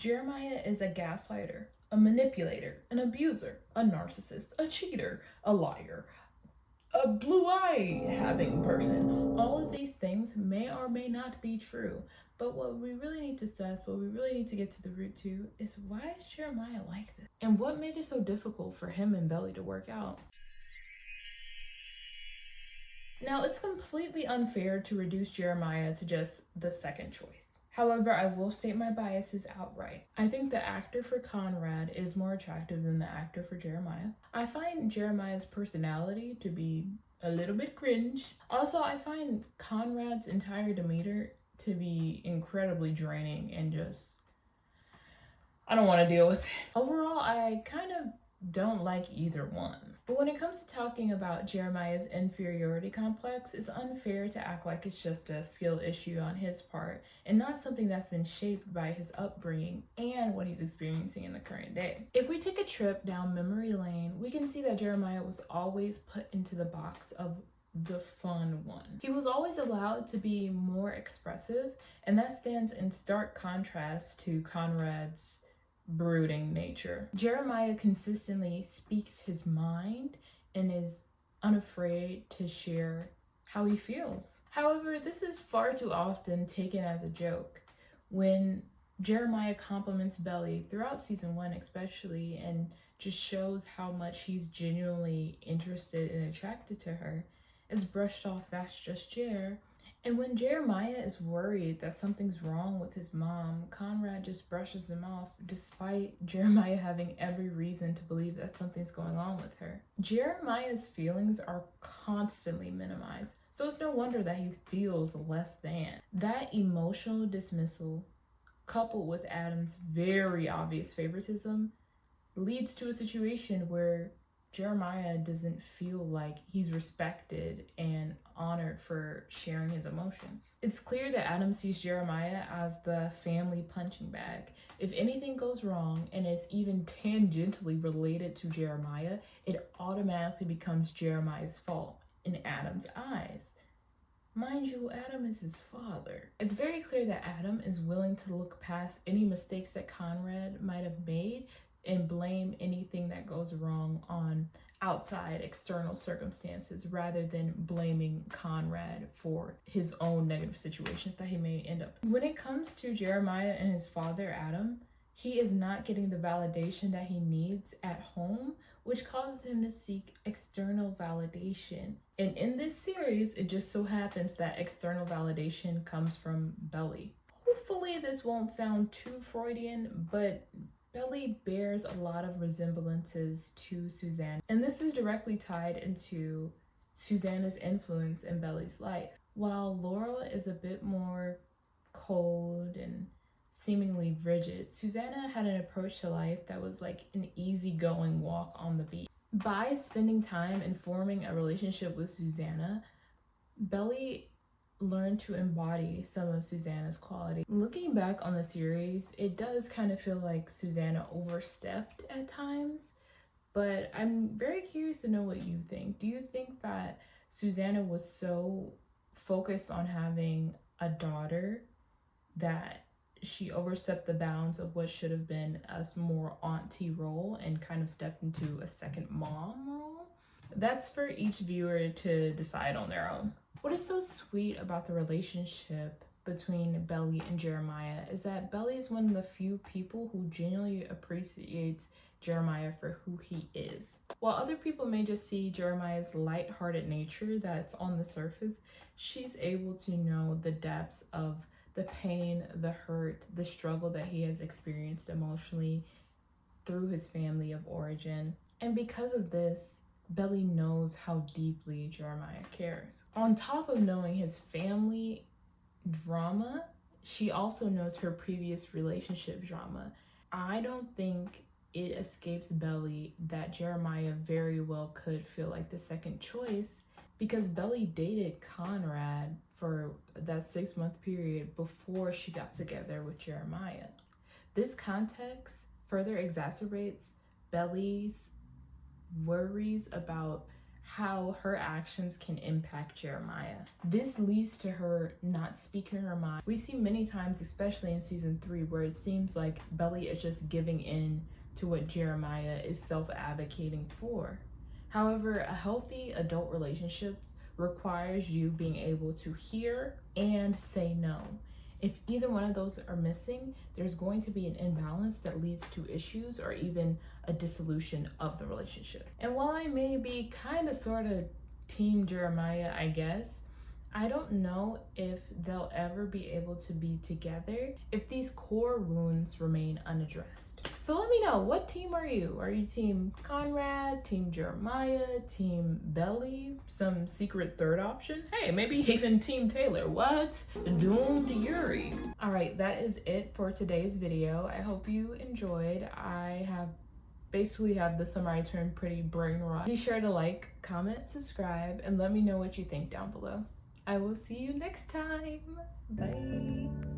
Jeremiah is a gaslighter, a manipulator, an abuser, a narcissist, a cheater, a liar, a blue eye having person. All of these things may or may not be true. But what we really need to stress, what we really need to get to the root to, is why is Jeremiah like this? And what made it so difficult for him and Belly to work out? Now, it's completely unfair to reduce Jeremiah to just the second choice. However, I will state my biases outright. I think the actor for Conrad is more attractive than the actor for Jeremiah. I find Jeremiah's personality to be a little bit cringe. Also, I find Conrad's entire demeanor to be incredibly draining and just, I don't want to deal with it. Overall, I kind of don't like either one. But when it comes to talking about Jeremiah's inferiority complex, it's unfair to act like it's just a skill issue on his part and not something that's been shaped by his upbringing and what he's experiencing in the current day. If we take a trip down memory lane, we can see that Jeremiah was always put into the box of the fun one. He was always allowed to be more expressive, and that stands in stark contrast to Conrad's brooding nature. Jeremiah consistently speaks his mind and is unafraid to share how he feels. However, this is far too often taken as a joke. When Jeremiah compliments Belly throughout season 1 especially, and just shows how much he's genuinely interested and attracted to her, it's brushed off, that's just Jer. And when Jeremiah is worried that something's wrong with his mom, Conrad just brushes him off, despite Jeremiah having every reason to believe that something's going on with her. Jeremiah's feelings are constantly minimized, so it's no wonder that he feels less than. That emotional dismissal, coupled with Adam's very obvious favoritism, leads to a situation where Jeremiah doesn't feel like he's respected and honored for sharing his emotions. It's clear that Adam sees Jeremiah as the family punching bag. If anything goes wrong and it's even tangentially related to Jeremiah, it automatically becomes Jeremiah's fault in Adam's eyes. Mind you, Adam is his father. It's very clear that Adam is willing to look past any mistakes that Conrad might have made and blame anything that goes wrong on outside external circumstances rather than blaming Conrad for his own negative situations that he may end up in. When it comes to Jeremiah and his father, Adam, he is not getting the validation that he needs at home, which causes him to seek external validation. And in this series, it just so happens that external validation comes from Belly. Hopefully this won't sound too Freudian, but Belly bears a lot of resemblances to Susanna, and this is directly tied into Susanna's influence in Belly's life. While Laurel is a bit more cold and seemingly rigid, Susanna had an approach to life that was like an easygoing walk on the beach. By spending time and forming a relationship with Susanna, Belly learned to embody some of Susanna's quality. Looking back on the series, it does kind of feel like Susanna overstepped at times, but I'm very curious to know what you think. Do you think that Susanna was so focused on having a daughter that she overstepped the bounds of what should have been a more auntie role and kind of stepped into a second mom role? That's for each viewer to decide on their own. What is so sweet about the relationship between Belly and Jeremiah is that Belly is one of the few people who genuinely appreciates Jeremiah for who he is. While other people may just see Jeremiah's lighthearted nature that's on the surface, she's able to know the depths of the pain, the hurt, the struggle that he has experienced emotionally through his family of origin. And because of this, Belly knows how deeply Jeremiah cares. On top of knowing his family drama, she also knows her previous relationship drama. I don't think it escapes Belly that Jeremiah very well could feel like the second choice because Belly dated Conrad for that 6-month period before she got together with Jeremiah. This context further exacerbates Belly's worries about how her actions can impact Jeremiah. This leads to her not speaking her mind. We see many times, especially in season 3, where it seems like Belly is just giving in to what Jeremiah is self-advocating for. However, a healthy adult relationship requires you being able to hear and say no. If either one of those are missing, there's going to be an imbalance that leads to issues or even a dissolution of the relationship. And while I may be kind of sort of team Jeremiah, I guess, I don't know if they'll ever be able to be together if these core wounds remain unaddressed. So let me know, what team are you? Are you team Conrad, team Jeremiah, team Belly, some secret third option? Hey, maybe even team Taylor. What? Doomed Yuri. All right, that is it for today's video. I hope you enjoyed. I basically have the summer turned pretty brain rot. Be sure to like, comment, subscribe, and let me know what you think down below. I will see you next time. Bye.